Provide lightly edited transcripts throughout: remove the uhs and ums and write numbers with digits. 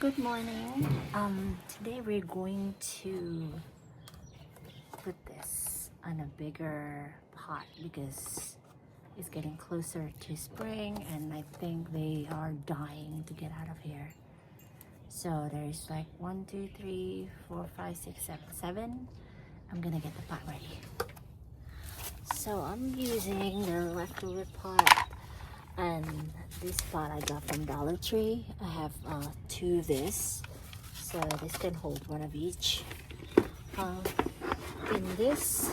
Good morning. Today we're going to put this on a bigger pot because it's getting closer to spring and I think they are dying to get out of here. So there's like 1, 2, 3, 4, 5, 6, 7, 7. I'm gonna get the pot ready. So I'm using the leftover pot, and this pot I got from Dollar Tree. I have 2 of this, so this can hold 1 of each. In this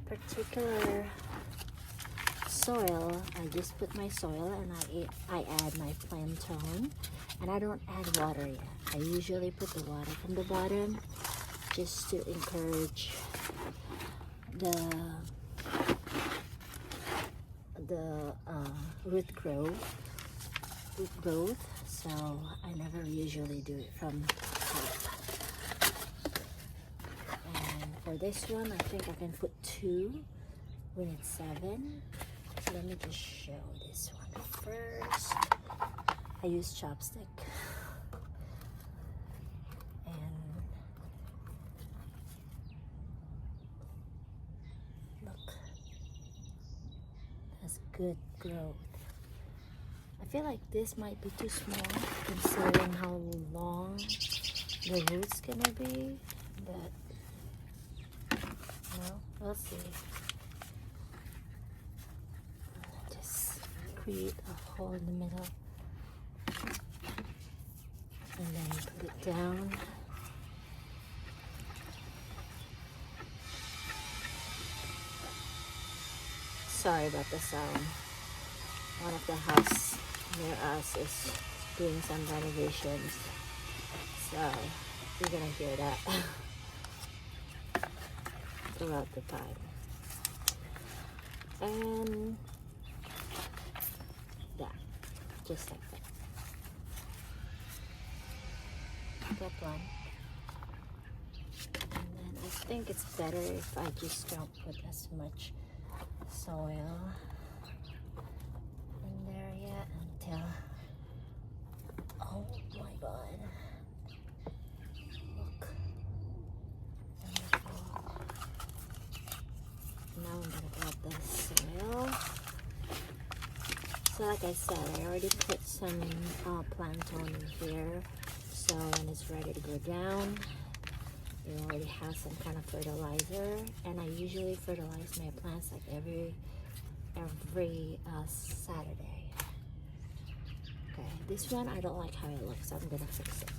particular soil, I just put my soil and I add my plantain, and I don't add water yet. I usually put the water from the bottom just to encourage the root growth, so I never usually do it from top. And for this one, I think I can put 2 when it's 7. So let me just show this one first. I use chopstick, and look, that's good growth. I feel like this might be too small considering how long the root's gonna be, but well, we'll see. Just create a hole in the middle and then put it down. Sorry about the sound. One of the house near us is doing some renovations, so you're gonna hear that throughout the time. And that, just like that one. And then I think it's better if I just don't put as much soil in there yet until, oh my god, look, wonderful. Now I'm gonna add the soil. So like I said, I already put some plantain in here, so when it's ready to go down, it already has some kind of fertilizer, and I usually fertilize my plants like every Saturday. Okay, this one I don't like how it looks, so I'm gonna fix it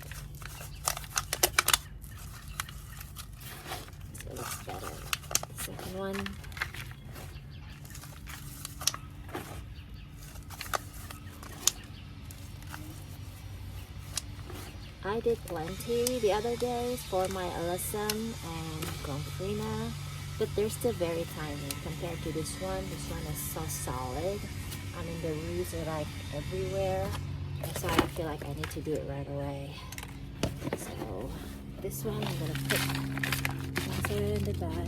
so it looks better. The second one, I did plenty the other days for my alyssum and gomphrena, but they're still very tiny compared to this one. This one is so solid. I mean, the roots are like everywhere, and so I feel like I need to do it right away. So this one I'm gonna put water in the back.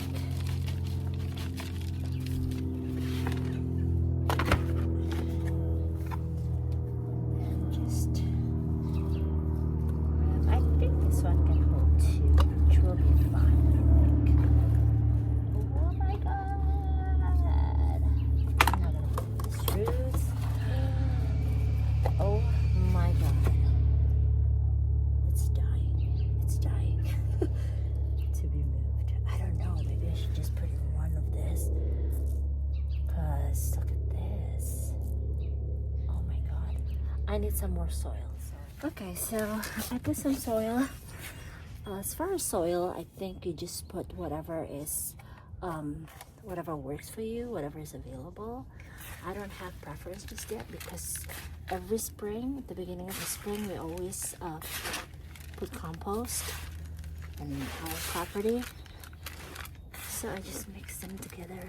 I need some more soil. Okay, so I put some soil. As far as soil, I think you just put whatever is, whatever works for you, whatever is available. I don't have preferences yet because every spring, at the beginning of the spring, we always put compost in our property. So I just mix them together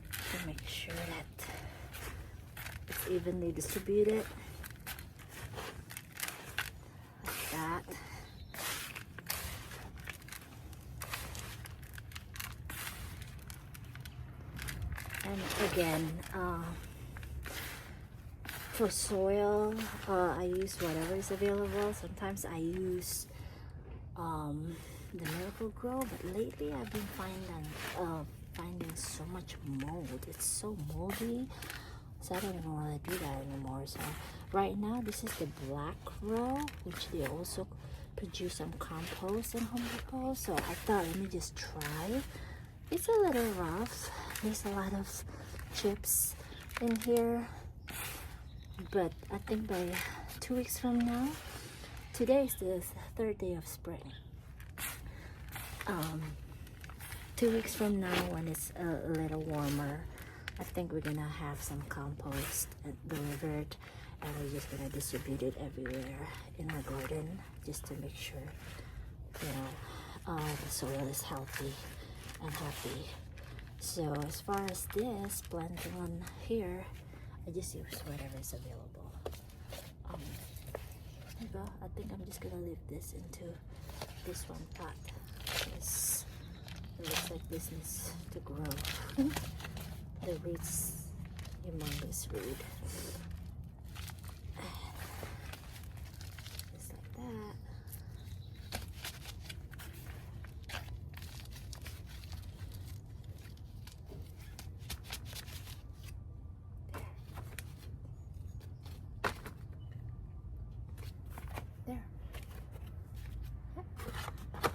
to make sure that it's evenly distributed, like that. And again, For soil, I use whatever is available. Sometimes I use the Miracle Grow, but lately I've been finding so much mold. It's so moldy, so I don't even want to do that anymore. So right now this is the Black Grow, which they also produce some compost in Home Depot. So I thought, let me just try. It's a little rough. There's a lot of chips in here, but I think by 2 weeks from now, today is the third day of spring. 2 weeks from now, when it's a little warmer, I think we're gonna have some compost delivered, and we're just gonna distribute it everywhere in our garden, just to make sure, you know, the soil is healthy and happy. So as far as this planting on here, I just use whatever is available. I think I'm just gonna leave this into this one pot, because it looks like this needs to grow. The roots, humongous root. Just like that. There.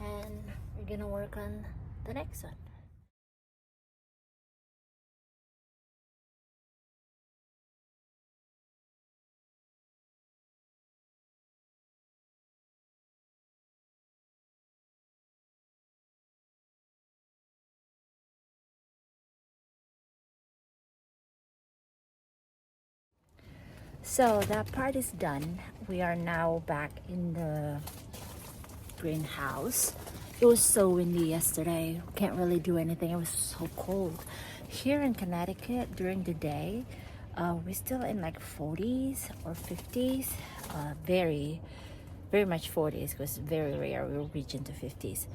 And we're gonna work on the next one. So that part is done. We are now back in the greenhouse. It was so windy yesterday. Can't really do anything. It was so cold. Here in Connecticut during the day, we're still in like 40s or 50s. Very much 40s, because very rare we'll reach into 50s.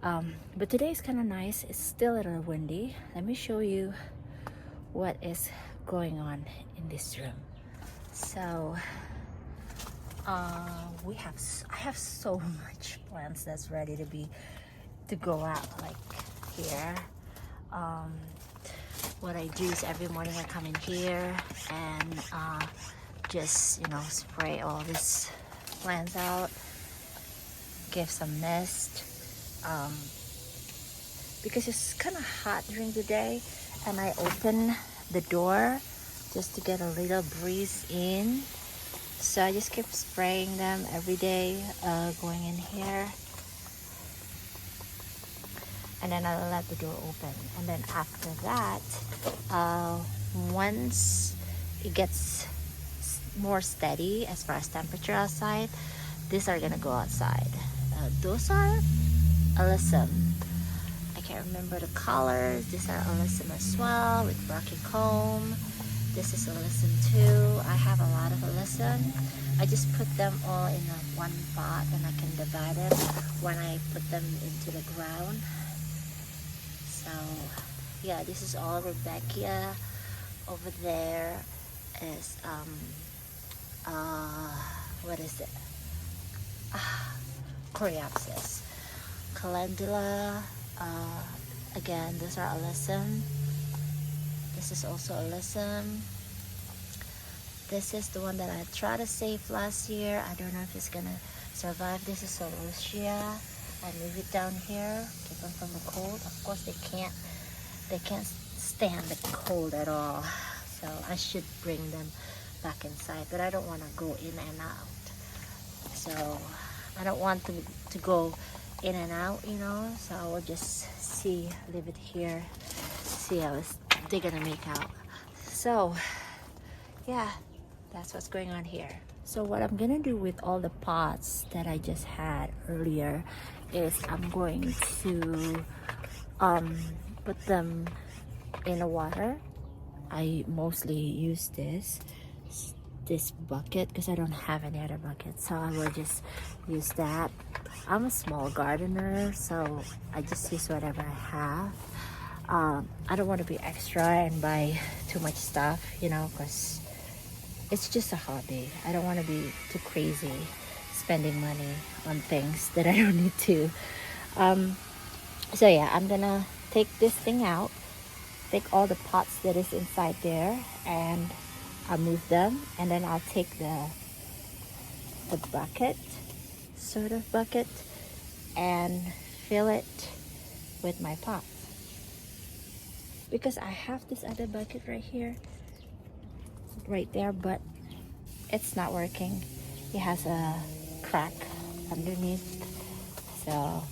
But today is kind of nice. It's still a little windy. Let me show you what is going on in this room. So I have so much plants that's ready to go out, like here. What I do is every morning I come in here and just, you know, spray all these plants out, give some mist, because it's kind of hot during the day, and I open the door just to get a little breeze in. So I just keep spraying them every day, going in here, and then I'll let the door open. And then after that, once it gets more steady as far as temperature outside, these are gonna go outside. Those are alyssum. I can't remember the colors. These are alyssum as well, with rocky comb. This is alyssum too. I have a lot of alyssum. I just put them all in one pot, and I can divide it when I put them into the ground. So yeah, this is all Rebecca. Over there is what is it? Coreopsis. Calendula. Again, those are alyssum. This is also alyssum. This is the one that I tried to save last year. I don't know if it's gonna survive. This is Celosia. I leave it down here, keep them from the cold. Of course, they can't stand the cold at all. So I should bring them back inside, but I don't want to go in and out. So I don't want them to go in and out, you know. So I will just leave it here, see how they're gonna make out. So yeah, that's what's going on here. So what I'm gonna do with all the pots that I just had earlier is I'm going to put them in the water. I mostly use this bucket because I don't have any other bucket, so I will just use that. I'm a small gardener, so I just use whatever I have. I don't want to be extra and buy too much stuff, you know, because it's just a hobby. I don't want to be too crazy spending money on things that I don't need to. So yeah, I'm gonna take this thing out, take all the pots that is inside there, and I'll move them, and then I'll take the bucket, sort of bucket, and fill it with my pot. Because I have this other bucket right there, but it's not working. It has a crack underneath, so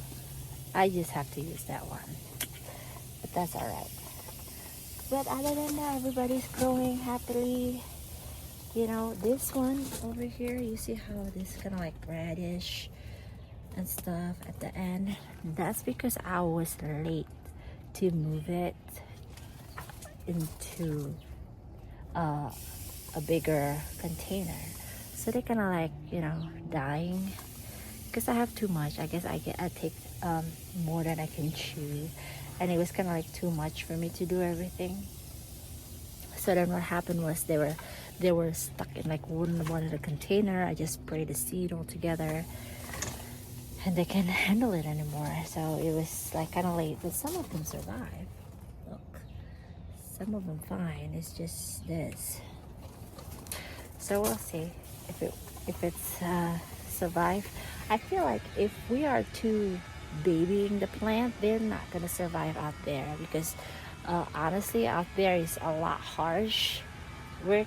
I just have to use that one. But that's all right. But other than that, everybody's growing happily. You know, this one over here, you see how this kind of like reddish and stuff at the end. That's because I was late to move it into a bigger container. So they're kind of like, you know, dying because I have too much. I guess I take more than I can chew, and it was kind of like too much for me to do everything. So then what happened was they were stuck in like one of the container. I just sprayed the seed all together, and they can't handle it anymore. So it was like kind of late, but some of them survived. Look, some of them fine. It's just this. So we'll see if it's survive. I feel like if we are too babying the plant, they're not gonna survive out there because honestly, out there is a lot harsh. We're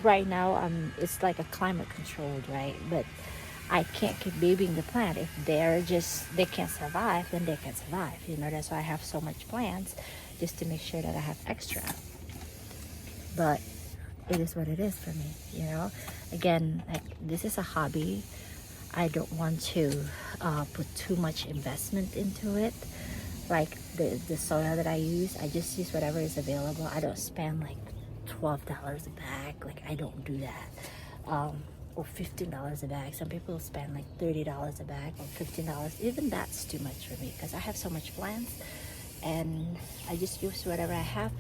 right now it's like a climate controlled, right? But I can't keep babying the plant. If they can't survive, then they can survive. You know, that's why I have so much plants, just to make sure that I have extra. But it is what it is for me, you know. Again, like, this is a hobby. I don't want to put too much investment into it. Like the soil that I use, I just use whatever is available. I don't spend like $12 a bag. Like, I don't do that. Or $15 a bag. Some people spend like $30 a bag or $15. Even that's too much for me because I have so much plants, and I just use whatever I have.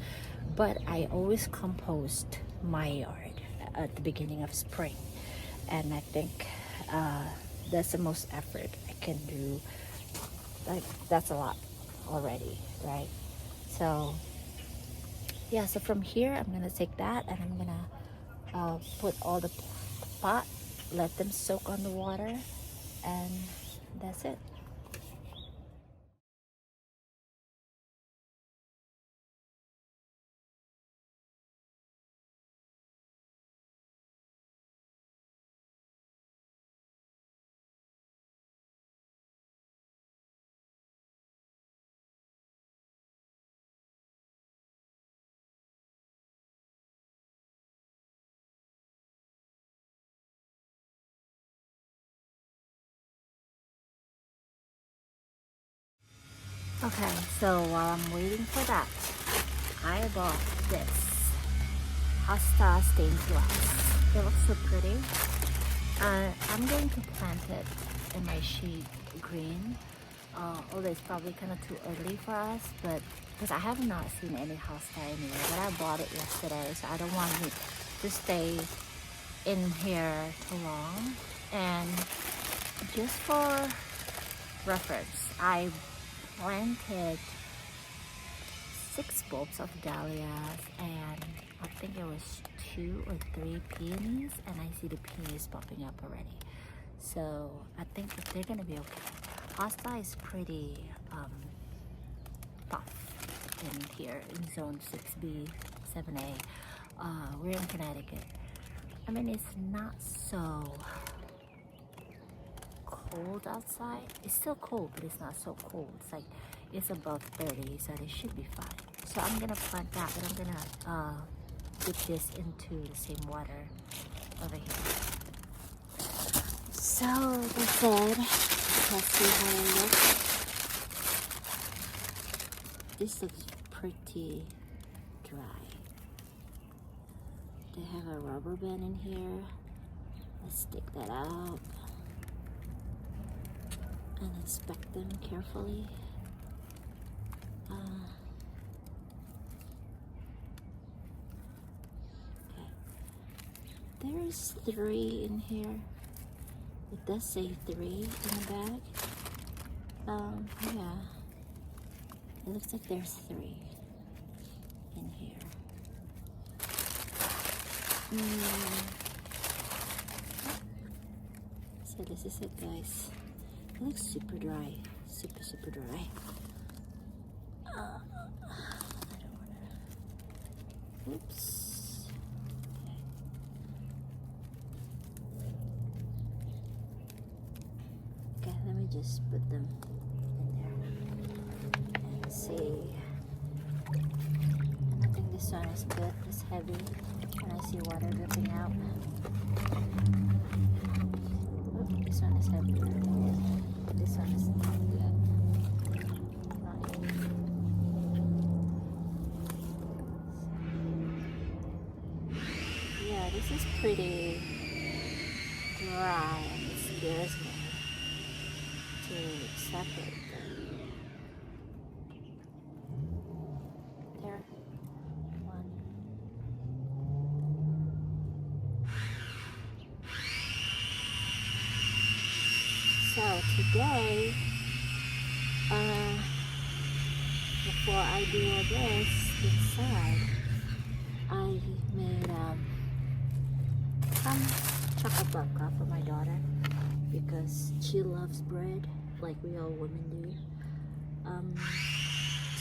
But I always compost my yard at the beginning of spring, and I think that's the most effort I can do. Like, that's a lot already, right? So yeah, so from here I'm gonna take that and I'm gonna put all the pot, let them soak on the water, and that's it. Okay, so while I'm waiting for that, I bought this Hosta stained glass. It looks so pretty. I'm going to plant it in my shade green. Although it's probably kind of too early for us, but because I have not seen any Hosta anywhere, but I bought it yesterday, so I don't want it to stay in here too long. And just for reference, I planted 6 bulbs of dahlias, and I think it was 2 or 3 peonies, and I see the peonies popping up already. So I think that they're gonna be okay. Hosta is pretty tough in here in zone 6B, 7A. We're in Connecticut. I mean, it's not so cold outside. It's still cold, but it's not so cold. It's like it's above 30, so it should be fine. So I'm gonna plant that, but I'm gonna dip this into the same water over here. So that's it. Let's see how it looks. This looks pretty dry. They have a rubber band in here. Let's take that out and inspect them carefully. Okay. there's 3 in here. It does say 3 in the bag. Yeah. It looks like there's 3 in here. So this is it, guys. It looks super dry. Super dry. I don't wanna... Oops. Okay, let me just put them in there and see. And I think this one is good. It's heavy, and I see water dripping out. Oh, this one is heavier. This one is not good. Yeah, this is pretty dry, and it scares me to separate them. There, one. So today, before I do all this inside, I made some chocolate vodka for my daughter because she loves bread like we all women do.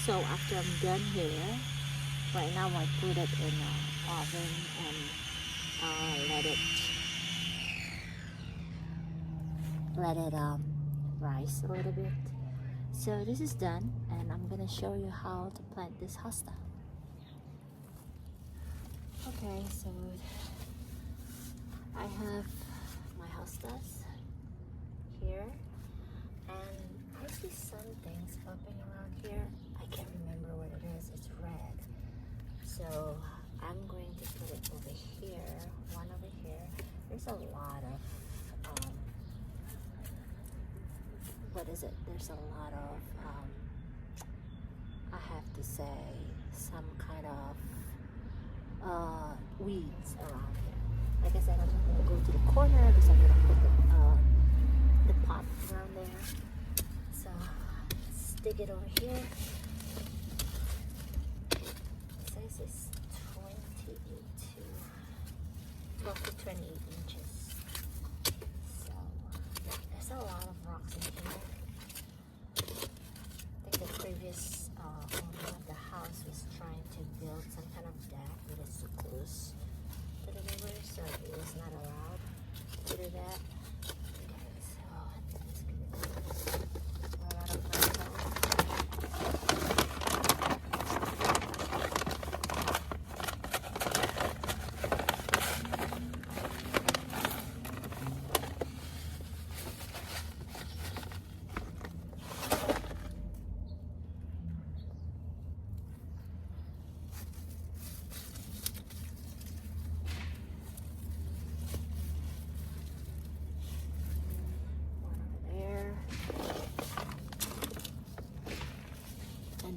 So after I'm done here, right now I put it in the oven and let it rise a little bit. So this is done, and I'm gonna show you how to plant this hosta. Okay, so I have my hostas here, and I see some things popping around here. I can't remember what it is. It's red. So I'm going to put it over here, one over here. There's a lot of there's a lot of I have to say some kind of weeds around here. Like I said, I'm not going to go to the corner because I'm going to put the pot around there. So let's stick it over here. It says it's 12 to 28 inches. So there's a lot of rocks in here. I think the previous owner of the house was trying to build some kind of deck, but it's so close to the river, so it was not allowed to do that. Okay, so let's give it a lot of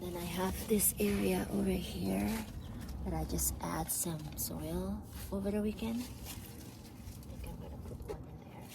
then I have this area over here that I just add some soil over the weekend. I think I'm gonna put one in there.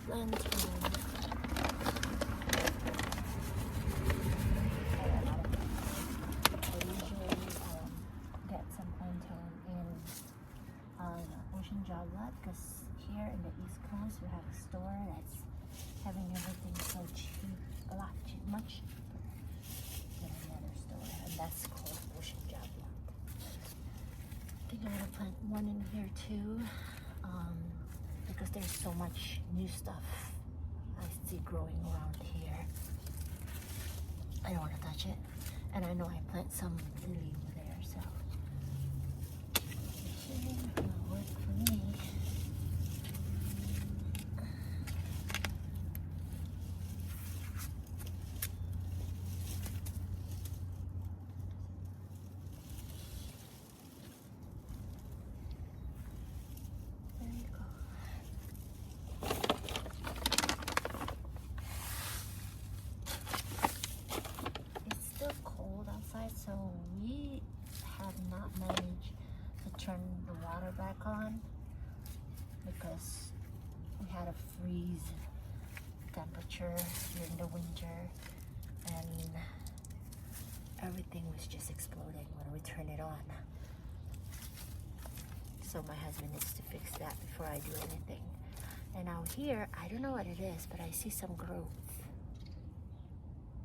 Lantern. I usually get some lantern in Ocean Job Lot because here in the East Coast we have a store that's having everything so cheap, a lot cheap, much cheaper than any other store, and that's called Ocean Job Lot. I think I'm gonna plant one in here too. Because there's so much new stuff I see growing around here. I don't want to touch it. And I know I plant some lily over there, so it will work for me. temperature during the winter, and everything was just exploding when we turned it on. So my husband needs to fix that before I do anything. And out here, I don't know what it is, but I see some growth.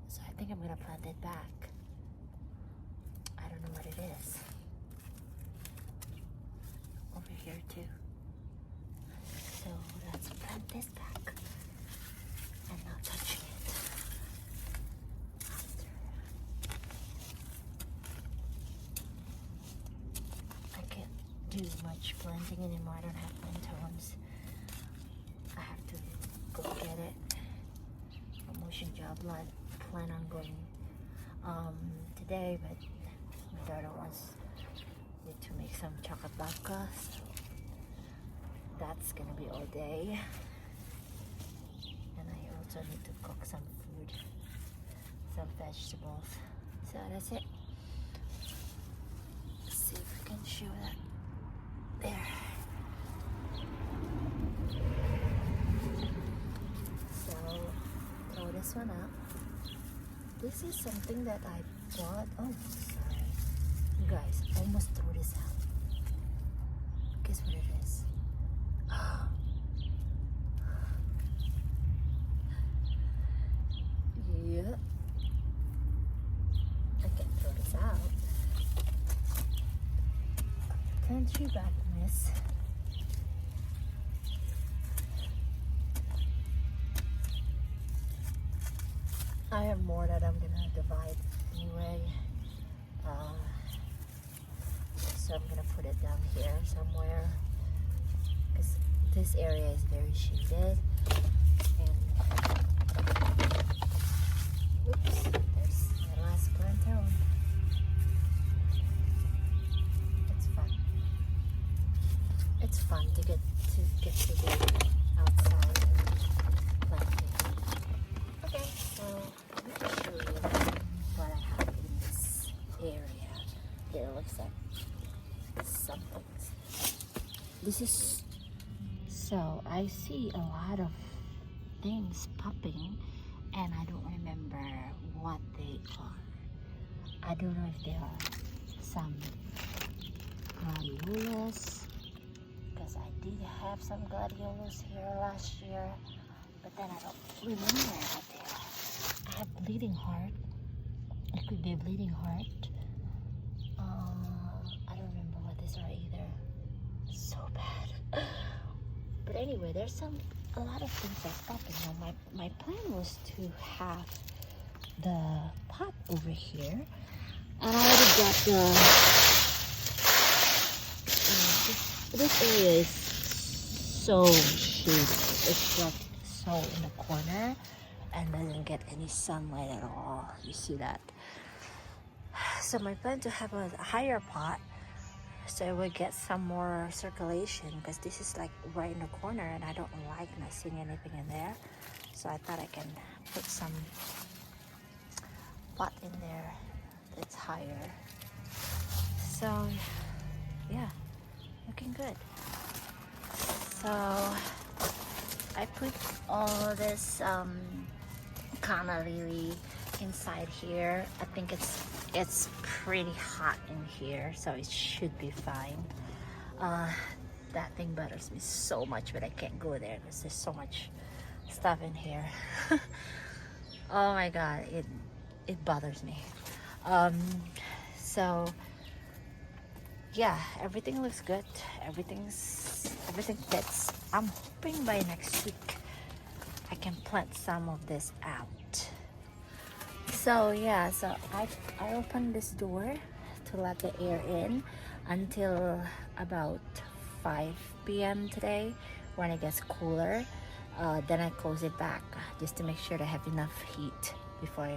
So I think I'm gonna plant it back. I don't know what it is. Over here too. So let's plant this back. I'm not touching it. After. I can't do much planting anymore. I don't have plantones. I have to go get it. Promotion job plan on going today, but my daughter wants me to make some chocolate babka, so that's gonna be all day. And I also need to cook some food, some vegetables. So that's it. Let's see if we can show that. There. So throw this one up. This is something that I bought. Oh, sorry. You guys, almost threw this out. Guess what it is? Yeah. I can't throw this out. Can't you back, miss? I have more that I'm gonna divide anyway. So I'm gonna put it down here somewhere, because this area is very shaded. And oops, there's my last plantain. It's fun. It's fun to get to be outside and planting. Okay, so let me just show you what I have in this area. It looks like something. This is, so I see a lot of things popping, and I don't remember what they are. I don't know if they are some gladiolus, because I did have some gladiolus here last year, but then I don't remember what they are. I have bleeding heart. It could be a bleeding heart. I don't remember what these are either. So bad. But anyway, there's a lot of things that's popping. Now my plan was to have the pot over here, and I already got the. This area is so shady. It's like so in the corner and doesn't get any sunlight at all. You see that? So my plan to have a higher pot, so I will get some more circulation, because this is like right in the corner and I don't like not seeing anything in there. So I thought I can put some pot in there that's higher. So yeah, looking good. So I put all this canna lily inside here. I think it's pretty hot in here, so it should be fine. That thing bothers me so much, but I can't go there because there's so much stuff in here. Oh my god, it bothers me. So yeah, everything looks good. Everything fits. I'm hoping by next week I can plant some of this out. So yeah, so I opened this door to let the air in until about 5 p.m. today, when it gets cooler. Then I close it back just to make sure that I have enough heat before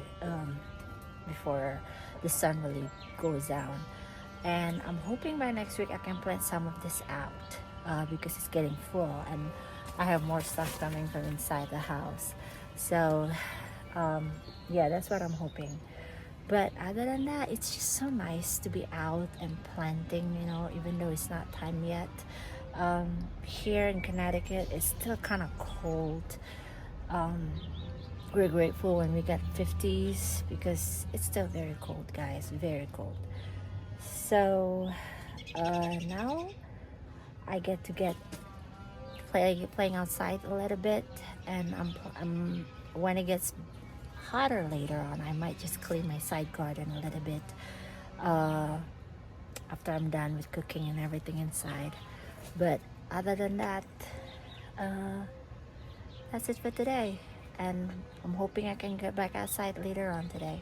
the sun really goes down. And I'm hoping by next week I can plant some of this out, because it's getting full and I have more stuff coming from inside the house. So yeah, that's what I'm hoping. But other than that, it's just so nice to be out and planting, you know, even though it's not time yet. Here in Connecticut, it's still kind of cold. we're grateful when we get 50s because it's still very cold, guys, very cold. So now I get to playing outside a little bit, and I'm when it gets hotter later on, I might just clean my side garden a little bit uh, after I'm done with cooking and everything inside. But other than that, uh, that's it for today, and I'm hoping I can get back outside later on today.